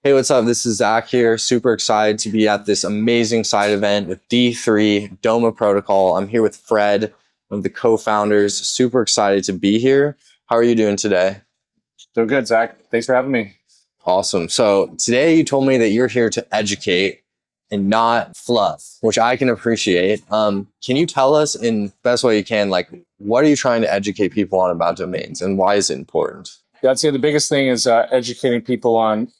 Hey, what's up? This is Zach here. Super excited to be at this amazing side event with D3 DOMA Protocol. I'm here with Fred, one of the co-founders. Super excited to be here. How are you doing today? Doing good, Zach. Thanks for having me. Awesome. So today you told me that you're here to educate and not fluff, which I can appreciate. Can you tell us in the best way you can, like, what are you trying to educate people on about domains and why is it important? Yeah, I'd say the biggest thing is educating people on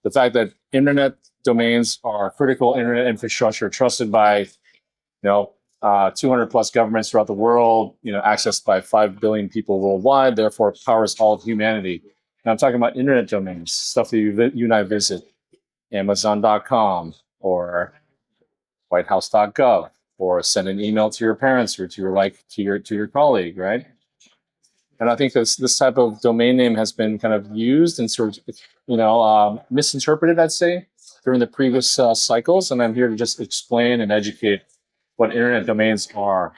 the fact that internet domains are critical internet infrastructure trusted by, 200 plus governments throughout the world, accessed by 5 billion people worldwide, therefore powers all of humanity. And I'm talking about internet domains, stuff that you and I visit, Amazon.com or WhiteHouse.gov, or send an email to your parents or to your colleague, right? And I think this type of domain name has been kind of used and sort of, misinterpreted, I'd say, during the previous cycles. And I'm here to just explain and educate what internet domains are.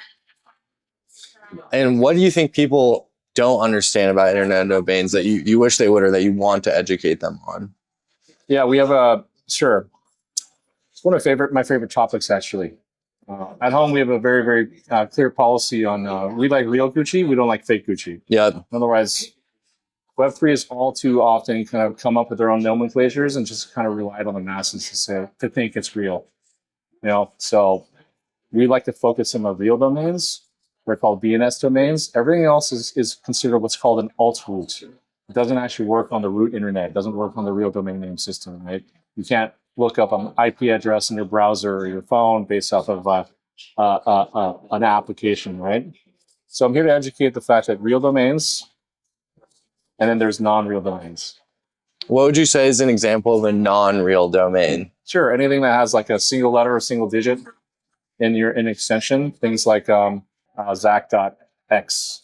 And what do you think people don't understand about internet domains that you wish they would, or that you want to educate them on? Yeah, we have sure. It's one of my favorite topics, actually. At home, we have a very, very clear policy on we like real Gucci, we don't like fake Gucci. Yeah. Otherwise, Web3 is all too often kind of come up with their own nomenclatures and just kind of relied on the masses to think it's real. So we like to focus on the real domains. They're called DNS domains. Everything else is considered what's called an alt root. It doesn't actually work on the root internet. It doesn't work on the real domain name system, right? You can't look up an IP address in your browser or your phone based off of an application, right? So I'm here to educate the fact that real domains, and then there's non-real domains. What would you say is an example of a non-real domain? Sure, anything that has like a single letter or single digit in extension, things like Zach.x.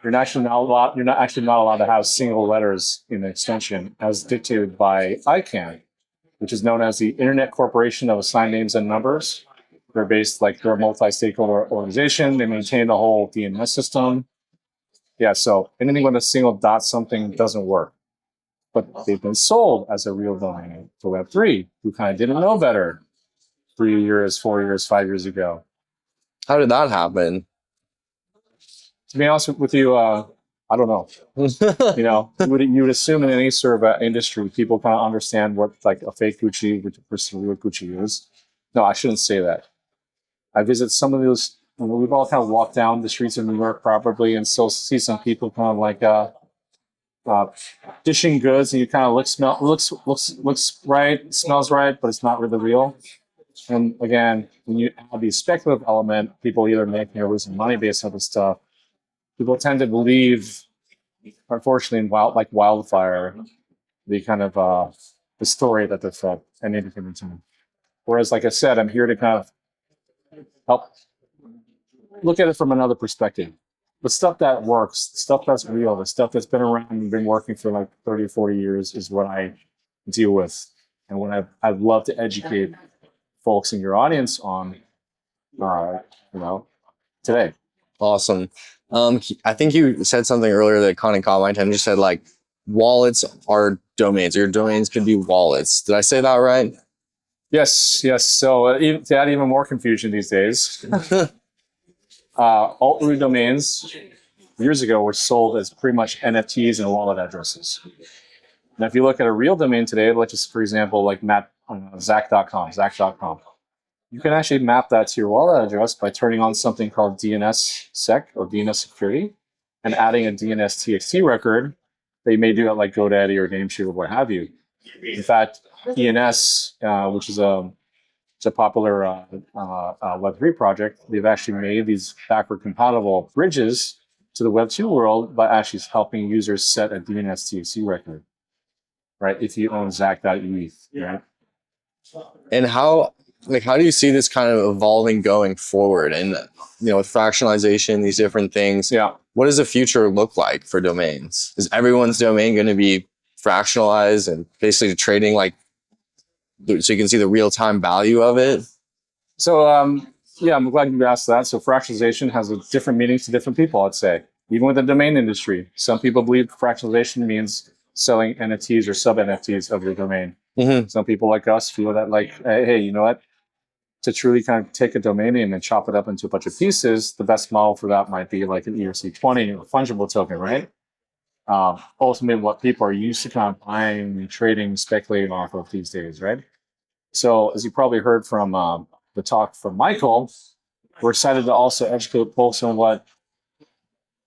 You're not actually not allowed to have single letters in the extension as dictated by ICANN, which is known as the Internet Corporation of Assigned Names and Numbers. They're a multi-stakeholder organization. They maintain the whole DNS system. Yeah, so anything with a single dot something doesn't work. But they've been sold as a real domain to Web3, who kind of didn't know better 3 years, 4 years, 5 years ago. How did that happen? To be honest with you, I don't know. You would assume in any sort of industry, people kind of understand what like a fake Gucci versus a real Gucci is. No, I shouldn't say that. I visit some of those. We've all kind of walked down the streets of New York probably and still see some people kind of like dishing goods, and you kind of looks right, smells right, but it's not really real. And again, when you add the speculative element, people either making or losing money based on this stuff. People tend to believe, unfortunately, like wildfire, the kind of the story that they're fed and anything in time. Whereas, like I said, I'm here to kind of help look at it from another perspective. The stuff that works, the stuff that's real, the stuff that's been around and been working for like 30 or 40 years is what I deal with. And what I'd love to educate folks in your audience on, today. Awesome. I think you said something earlier that kind of caught my attention. You said like wallets are domains. Your domains could be wallets. Did I say that right? Yes. So to add even more confusion these days, alt-root domains years ago were sold as pretty much NFTs and wallet addresses. Now, if you look at a real domain today, let's just, for example, like map Zach.com. You can actually map that to your wallet address by turning on something called DNSSEC or DNS security and adding a DNS TXT record that you may do at like GoDaddy or Namecheap or what have you. In fact, DNS, which is a popular Web3 project, they've actually made these backward compatible bridges to the Web2 world by actually helping users set a DNS TXT record, right? If you own Zach.eth, right? And how do you see this kind of evolving going forward? And with fractionalization, these different things. Yeah. What does the future look like for domains? Is everyone's domain going to be fractionalized and basically trading so you can see the real-time value of it? So yeah, I'm glad you asked that. So fractionalization has a different meaning to different people, I'd say. Even with the domain industry, some people believe fractionalization means selling NFTs or sub NFTs of your domain. Mm-hmm. Some people like us feel that like, hey, you know what? To truly kind of take a domain name and chop it up into a bunch of pieces, the best model for that might be like an ERC20 or fungible token, right? Ultimately, what people are used to kind of buying and trading, speculating off of these days, right? So as you probably heard from the talk from Michael, we're excited to also educate folks on what,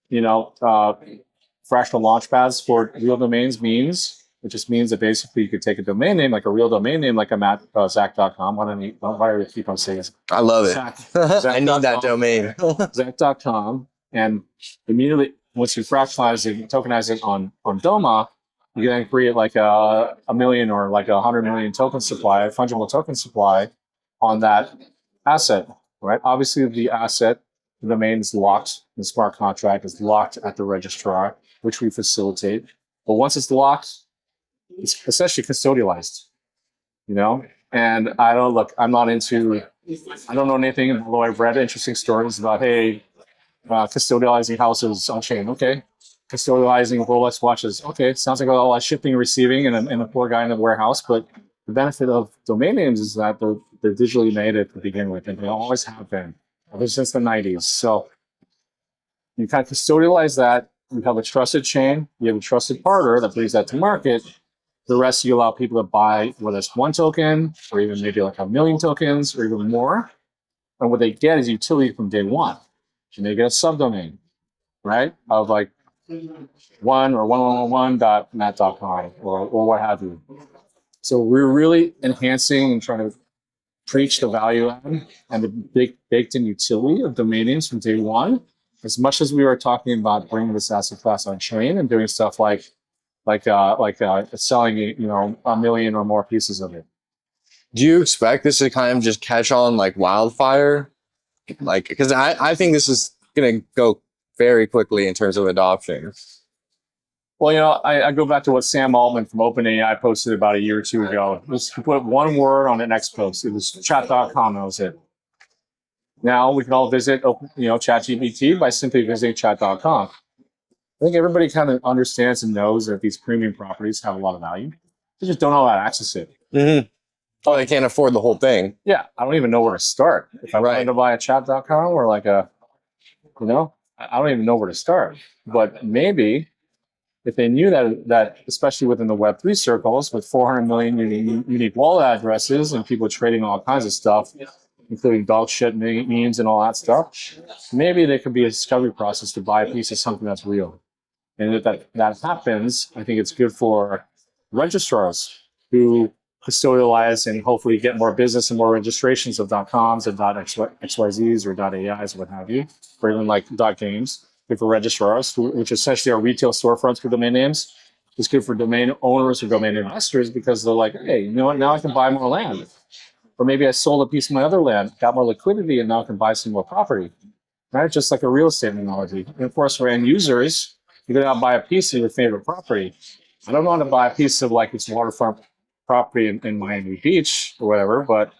fractional launchpads for real domains means. It just means that basically you could take a domain name, like a real domain name, like I'm at Zach.com. Why do I keep on saying it? I love it. Zach, I need that domain. Zach.com. And immediately, once you fractionalize it, tokenize it on DOMA, you can create like a million or like 100 million token supply, fungible token supply on that asset, right? Obviously, the asset, the domain is locked. The smart contract is locked at the registrar, which we facilitate. But once it's locked, it's essentially custodialized, And I don't I'm not into, I don't know anything, although I've read interesting stories about, hey, custodializing houses on chain. Okay. Custodializing Rolex watches. Okay. Sounds like a lot of shipping and receiving and a poor guy in the warehouse. But the benefit of domain names is that they're digitally native to begin with, and they always have been ever since the 90s. So you kind of custodialize that. You have a trusted chain. You have a trusted partner that brings that to market. The rest, you allow people to buy, whether it's one token or even maybe like 1 million tokens or even more. And what they get is utility from day one. And they get a subdomain, right? Of like 1 or what have you. So we're really enhancing and trying to preach the value add and the baked in utility of domain names from day one. As much as we were talking about bringing this asset class on chain and doing stuff like selling, 1 million or more pieces of it. Do you expect this to kind of just catch on like wildfire? Like, because I think this is going to go very quickly in terms of adoption. Well, I go back to what Sam Altman from OpenAI posted about a year or two ago. Just put one word on the next post. It was chat.com. That was it. Now we can all visit, ChatGPT by simply visiting chat.com. I think everybody kind of understands and knows that these premium properties have a lot of value. They just don't know how to access it. Mm-hmm. Oh, they can't afford the whole thing. Yeah, I don't even know where to start. If I wanted to buy a chat.com or like I don't even know where to start. But maybe if they knew that especially within the Web3 circles with 400 million unique wallet addresses and people trading all kinds of stuff, including dog shit memes and all that stuff, maybe there could be a discovery process to buy a piece of something that's real. And if that happens, I think it's good for registrars who custodialize and hopefully get more business and more registrations of .coms and .xyzs or .ais, what have you, or even like .games. Good for registrars, which essentially are retail storefronts for domain names. It's good for domain owners or domain investors because they're like, hey, you know what? Now I can buy more land. Or maybe I sold a piece of my other land, got more liquidity, and now I can buy some more property. Right? Just like a real estate analogy. And of course, for end users, you're going to buy a piece of your favorite property. I don't want to buy a piece of like its waterfront property in Miami Beach or whatever, but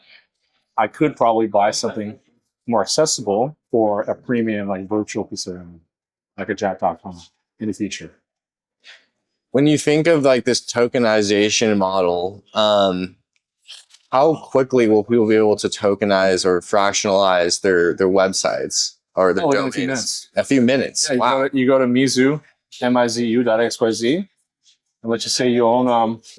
I could probably buy something more accessible for a premium like virtual piece of land, like a chat.com in the future. When you think of like this tokenization model, how quickly will people be able to tokenize or fractionalize their websites or their domains? In a few minutes. A few minutes. Yeah, wow. You go to Mizu, mizu.xyz. And let's just say you own,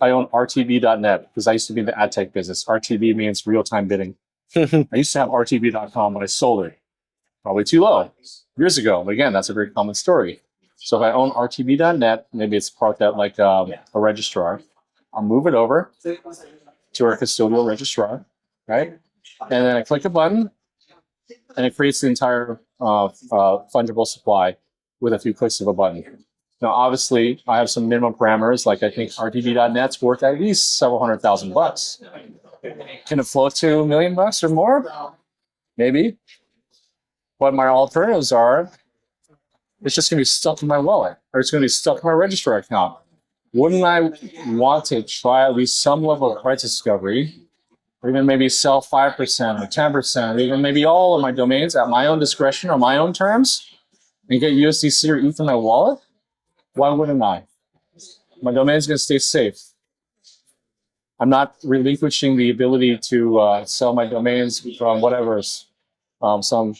I own rtb.net because I used to be in the ad tech business. RTB means real-time bidding. I used to have rtb.com, but I sold it. Probably too low years ago. But again, that's a very common story. So if I own rtb.net, maybe it's parked at like a registrar. I'll move it over to our custodial registrar, right? And then I click a button and it creates the entire fungible supply with a few clicks of a button. Now, obviously, I have some minimum parameters, like I think RTB.net's worth at least several $100,000. Can it float to $1 million or more? Maybe. What my alternatives are, it's just going to be stuck in my wallet, or it's going to be stuck in my registrar account. Wouldn't I want to try at least some level of price discovery, or even maybe sell 5% or 10%, or even maybe all of my domains at my own discretion or my own terms, and get USDC or ETH in my wallet? Why wouldn't I? My domain is going to stay safe. I'm not relinquishing the ability to sell my domains from whatever, some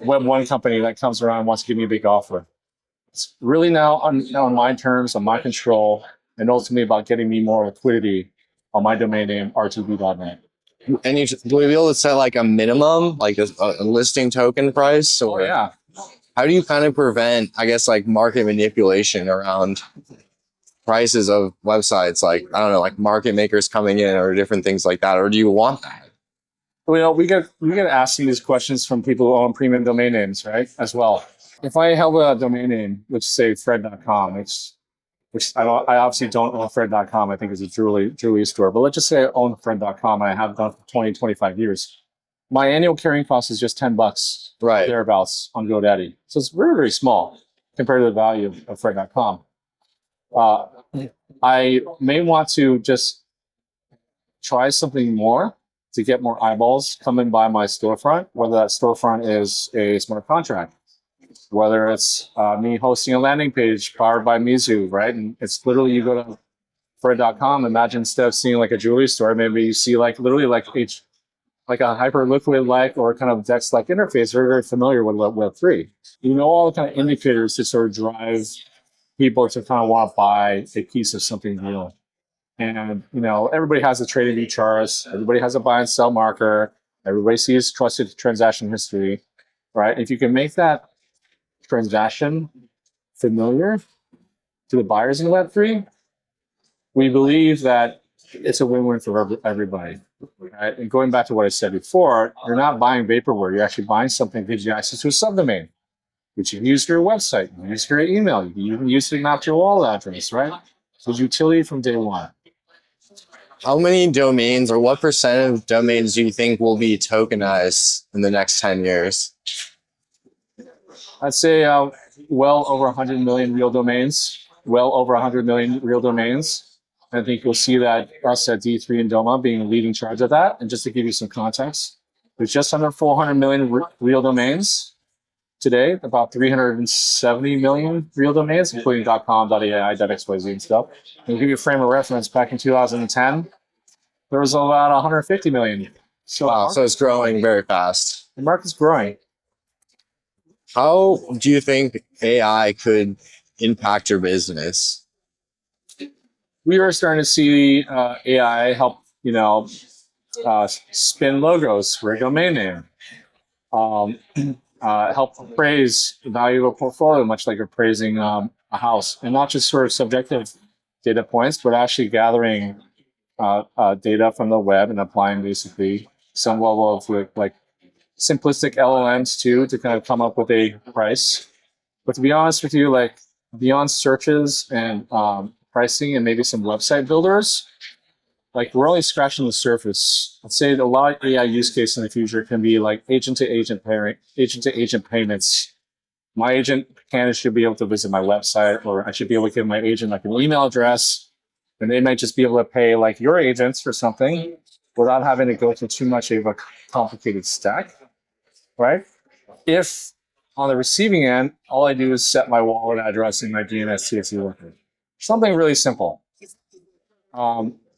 Web1 company that comes around and wants to give me a big offer. It's really now on my terms, on my control, and ultimately about getting me more liquidity on my domain name, r2b.net. And will you be able to set like a minimum, like a listing token price? Or yeah. how do you kind of prevent, I guess, like market manipulation around prices of websites? Like, I don't know, like market makers coming in or different things like that. Or do you want that? Well, we get asking these questions from people who own premium domain names, right? As well. If I have a domain name, let's say Fred.com, which I obviously don't own Fred.com. I think it's a jewelry store. But let's just say I own Fred.com and I have done for 20, 25 years. My annual carrying cost is just $10, right, thereabouts on GoDaddy. So it's very, very small compared to the value of Fred.com. I may want to just try something more to get more eyeballs coming by my storefront, whether that storefront is a smart contract, whether it's me hosting a landing page powered by Mizu, right? And it's literally, you go to Fred.com, imagine instead of seeing like a jewelry store, maybe you see like literally like a hyperliquid like or kind of DEX like interface, very, very familiar with Web3. You know, all the kind of indicators to sort of drive people to kind of want to buy a piece of something real. And, you know, everybody has a trading view charts. Everybody has a buy and sell marker. Everybody sees trusted transaction history, right? If you can make that transaction familiar to the buyers in Web3, we believe that it's a win-win for everybody, right? And going back to what I said before, you're not buying vaporware. You're actually buying something that gives you access to a subdomain, which you can use for your website, you can use for your email, you can even use to map your wallet address, right? So utility from day one. How many domains or what percent of domains do you think will be tokenized in the next 10 years? I'd say well over 100 million real domains, I think you'll see that us at D3 and DOMA being leading charge of that. And just to give you some context, there's just under 400 million real domains today, about 370 million real domains, including .com, .ai, .xyz and stuff. And to give you a frame of reference, back in 2010, there was about 150 million. So, wow, so it's growing very fast. The market's growing. How do you think AI could impact your business? We are starting to see AI help, spin logos for a domain name. Help appraise the value of a portfolio, much like appraising a house, and not just sort of subjective data points, but actually gathering data from the web and applying basically some level of like simplistic LLMs too to kind of come up with a price. But to be honest with you, like beyond searches and pricing and maybe some website builders, like we're only scratching the surface. I'd say a lot of AI use case in the future can be like agent to agent payments. My agent should be able to visit my website, or I should be able to give my agent like an email address, and they might just be able to pay like your agents for something without having to go through too much of a complicated stack, right? If on the receiving end, all I do is set my wallet address and my DNSSEC worker. Something really simple.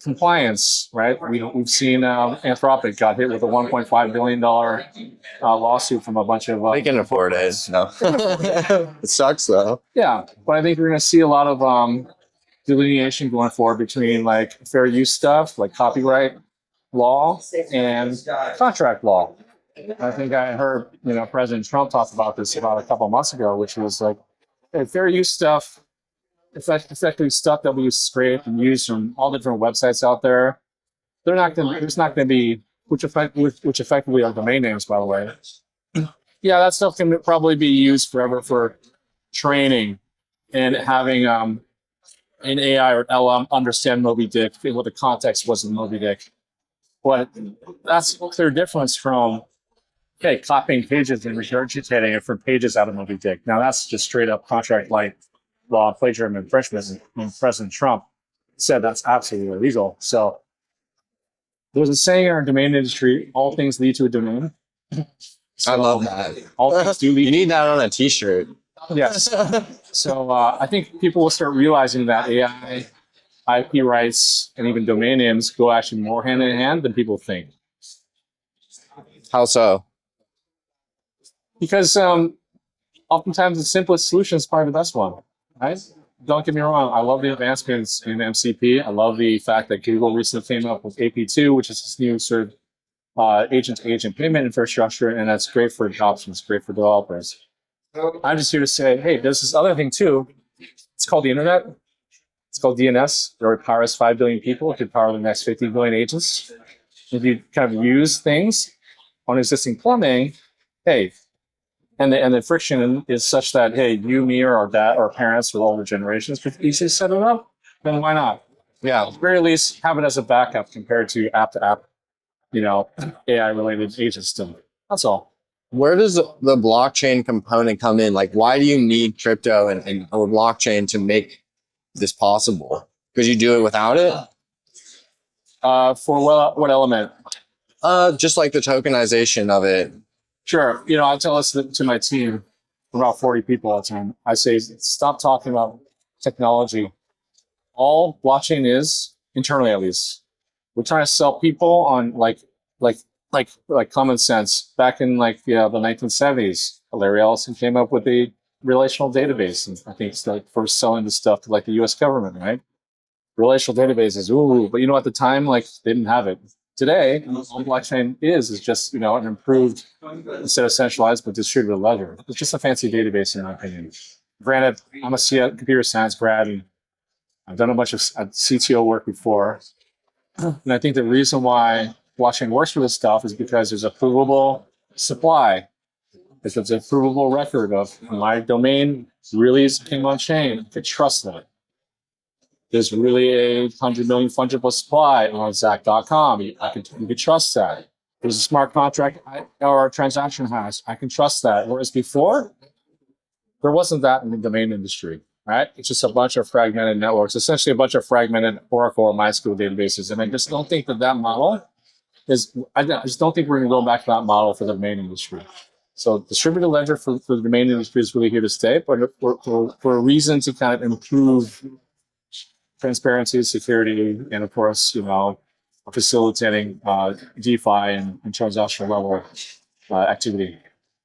Compliance, right? We've seen Anthropic got hit with a $1.5 billion lawsuit from a bunch of... They can afford it. No. It sucks though. Yeah, but I think we're going to see a lot of delineation going forward between like fair use stuff, like copyright law and contract law. I think I heard, President Trump talk about this about a couple of months ago, which was like fair use stuff, effectively stuff that we scrape and use from all different websites out there. There's not going to be, which effectively are domain names, by the way. Yeah, that stuff can probably be used forever for training and having an AI or LM understand Moby Dick, what the context was in Moby Dick. But that's a clear difference from, copying pages and regurgitating it from pages out of Moby Dick. Now that's just straight up contract like law, plagiarism, and infringement. And President Trump said that's absolutely illegal. So there's a saying in our domain industry: all things lead to a domain. So, I love that. All things do lead. You need that on a T-shirt. Yes. So I think people will start realizing that AI, IP rights, and even domain names go actually more hand in hand than people think. How so? Because oftentimes the simplest solution is probably the best one, right? Don't get me wrong. I love the advancements in MCP. I love the fact that Google recently came up with AP2, which is this new sort of agent-to-agent payment infrastructure, and that's great for adoption. It's great for developers. I'm just here to say, hey, there's this other thing too. It's called the internet. It's called DNS. It already powers 5 billion people. It could power the next 50 billion agents. If you kind of use things on existing plumbing, hey, and the friction is such that, hey, you, me, or our dad, or parents, or older generations could easily set it up, then why not? Yeah. At the very least, have it as a backup compared to app-to-app, AI-related agent stuff. That's all. Where does the blockchain component come in? Like, why do you need crypto and or blockchain to make this possible? Because you do it without it? For what element? Just like the tokenization of it. Sure. I tell this to my team, about 40 people all the time. I say, stop talking about technology. All blockchain is, internally at least, we're trying to sell people on like common sense. Back in the 1970s, Larry Ellison came up with the relational database, and I think it's like first selling the stuff to like the U.S. government, right? Relational databases, ooh, but at the time, like they didn't have it. Today, all blockchain is just an improved, instead of centralized but distributed ledger. It's just a fancy database, in my opinion. Granted, I'm a computer science grad, and I've done a bunch of CTO work before, and I think the reason why blockchain works for this stuff is because there's a provable supply. There's a provable record of my domain really came on chain. I could trust that. There's really a 100 million fungible supply on Zach.com. You could trust that. There's a smart contract or a transaction hash. I can trust that. Whereas before, there wasn't that in the domain industry, right? It's just a bunch of fragmented networks, essentially a bunch of fragmented Oracle or MySQL databases. And I just don't think that model I just don't think we're going to go back to that model for the domain industry. So distributed ledger for the domain industry is really here to stay, but for a reason to kind of improve transparency, security, and of course, facilitating DeFi and transactional level activity.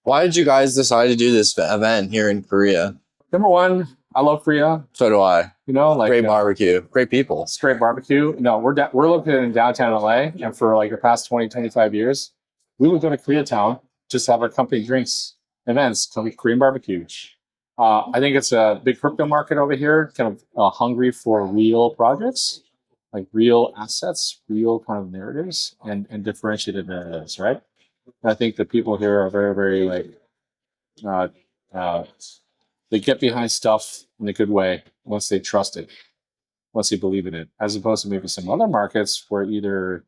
Why did you guys decide to do this event here in Korea? Number one, I love Korea. So do I. Great barbecue, great people. It's great barbecue. We're located in downtown LA, and for like the past 20, 25 years, we would go to Koreatown just to have our company drinks, events, Korean barbecue. I think it's a big crypto market over here, kind of hungry for real projects, like real assets, real kind of narratives, and differentiated narratives, right? And I think the people here are very, very they get behind stuff in a good way once they trust it, once they believe in it, as opposed to maybe some other markets where either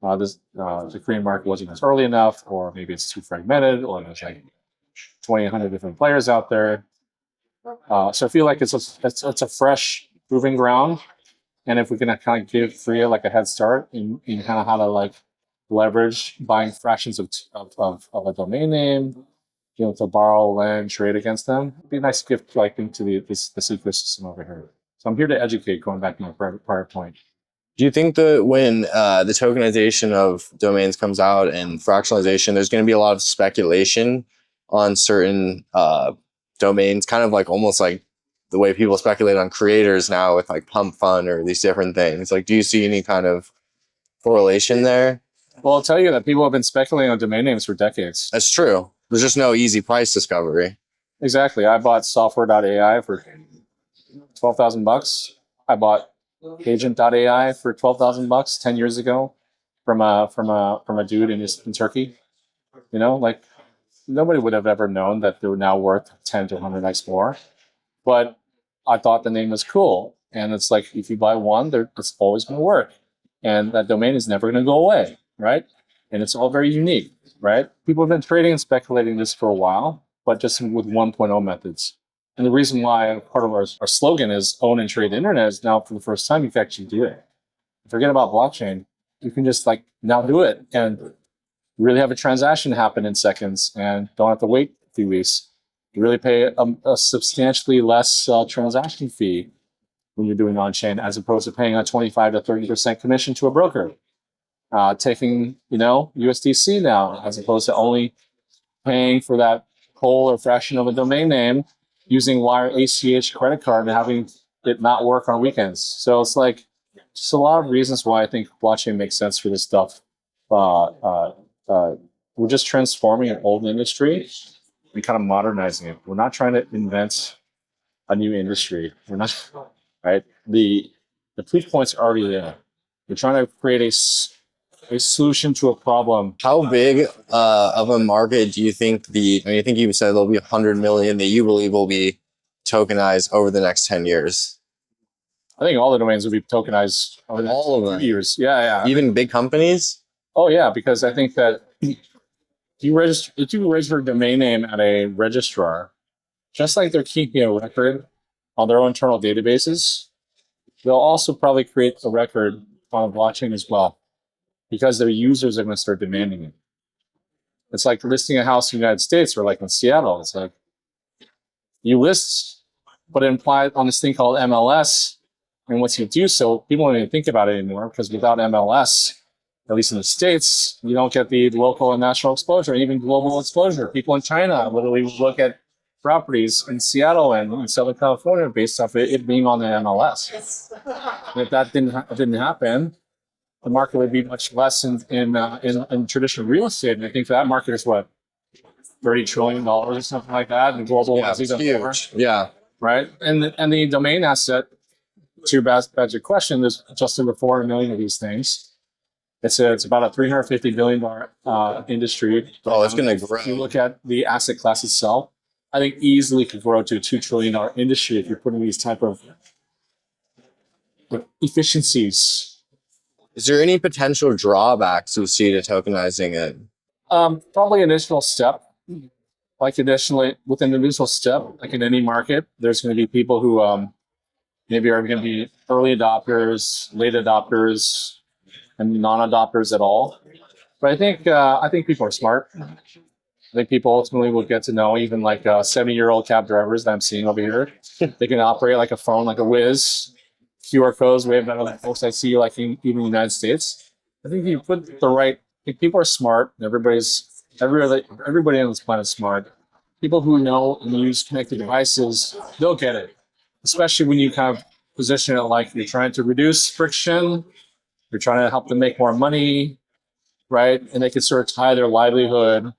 the Korean market wasn't as early enough, or maybe it's too fragmented, or there's like 2,100 different players out there. So I feel like it's a fresh proving ground, and if we can kind of give Korea like a head start in kind of how to leverage buying fractions of a domain name, to borrow, lend, trade against them, it'd be a nice gift into this ecosystem over here. So I'm here to educate. Going back to my prior point. Do you think that when the tokenization of domains comes out and fractionalization, there's going to be a lot of speculation on certain domains, kind of like almost like the way people speculate on creators now with like pump fund or these different things? Like, do you see any kind of correlation there? Well, I'll tell you that people have been speculating on domain names for decades. That's true. There's just no easy price discovery. Exactly. I bought software.ai for $12,000. I bought agent.ai for $12,000 10 years ago from a dude in Turkey. Nobody would have ever known that they were now worth 10 to 100x more. But I thought the name was cool. And it's like, if you buy one, it's always going to work. And that domain is never going to go away, right? And it's all very unique, right? People have been trading and speculating this for a while, but just with 1.0 methods. And the reason why part of our slogan is own and trade the internet is now for the first time you can actually do it. Forget about blockchain. You can just now do it and really have a transaction happen in seconds and don't have to wait a few weeks. You really pay a substantially less transaction fee when you're doing on-chain, as opposed to paying a 25 to 30% commission to a broker. Taking, USDC now, as opposed to only paying for that whole or fraction of a domain name using Wire ACH credit card and having it not work on weekends. So it's like just a lot of reasons why I think blockchain makes sense for this stuff. We're just transforming an old industry and kind of modernizing it. We're not trying to invent a new industry. We're not, right? The proof points are already there. We're trying to create a solution to a problem. How big of a market do you think I think you said there'll be 100 million that you believe will be tokenized over the next 10 years? I think all the domains will be tokenized over the next All of them? years. Yeah. Even big companies? Oh yeah, because I think that if you register a domain name at a registrar, just like they're keeping a record on their own internal databases, they'll also probably create a record on the blockchain as well, because their users are going to start demanding it. It's like listing a house in the United States or like in Seattle. It's like you list, but it implies on this thing called MLS. And once you do so, people don't even think about it anymore, because without MLS, at least in the States, you don't get the local and national exposure, and even global exposure. People in China literally look at properties in Seattle and in Southern California based off it being on the MLS. And if that didn't happen, the market would be much less in traditional real estate. And I think that market is what, $30 trillion or something like that. And global is even more. Yeah. Right. And the domain asset, to badge your question, there's just over 400 million of these things. It's about a $350 billion industry. Oh, it's going to grow. If you look at the asset class itself, I think easily could grow to a $2 trillion industry if you're putting these type of efficiencies. Is there any potential drawbacks you see to tokenizing it? Probably initial step. Like within the initial step, like in any market, there's going to be people who maybe are going to be early adopters, late adopters, and non-adopters at all. But I think people are smart. I think people ultimately will get to know, even like 70-year-old cab drivers that I'm seeing over here. They can operate like a phone, like a whiz. QR codes way better than folks I see like even in the United States. I think if you put if people are smart, everybody on this planet is smart. People who know and use connected devices, they'll get it. Especially when you kind of position it like you're trying to reduce friction, you're trying to help them make more money, right? And they can sort of tie their livelihood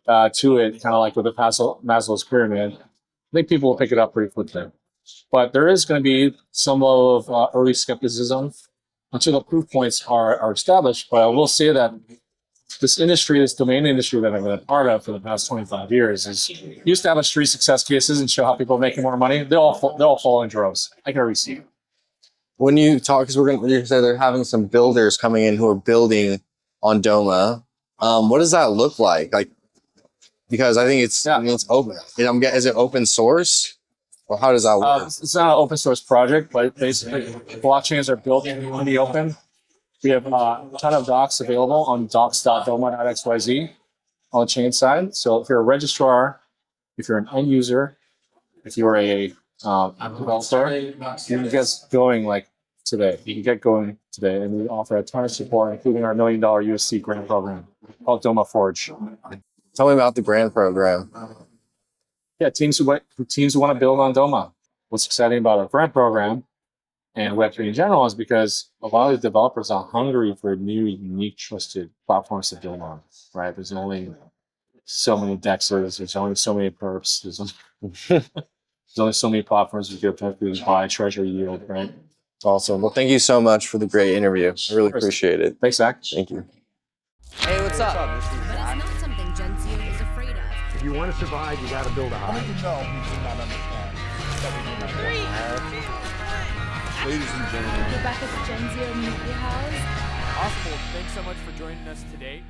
to it, kind of like with the Maslow's pyramid. I think people will pick it up pretty quickly. But there is going to be some level of early skepticism until the proof points are established. But I will say that this domain industry that I've been a part of for the past 25 years is you establish 3 success cases and show how people are making more money, they'll all fall in droves. I can already see it. When you talk, because you said they're having some builders coming in who are building on DOMA. What does that look like? Because I think it's open. Is it open source? Or how does that work? It's not an open source project, but basically blockchains are built in the open. We have a ton of docs available on docs.doma.xyz on the chain side. So if you're a registrar, if you're an end user, if you're a app developer, you can get going today. You can get going today, and we offer a ton of support, including our $1 million USC grant program called DOMA Forge. Tell me about the grant program. Yeah, teams who want to build on DOMA. What's exciting about our grant program and Web3 in general is because a lot of the developers are hungry for new, unique, trusted platforms to build on, right? There's only so many DEXs, there's only so many perps, there's only so many platforms you can effectively buy treasury yield, right? Awesome. Well, thank you so much for the great interview. I really appreciate it. Thanks, Zach. Thank you. Hey, what's up? But it's not something Gen Z is afraid of. If you want to survive, you got to build a house. Ladies and gentlemen. Rebecca's Gen Z Media House. Awesome. Well, thanks so much for joining us today.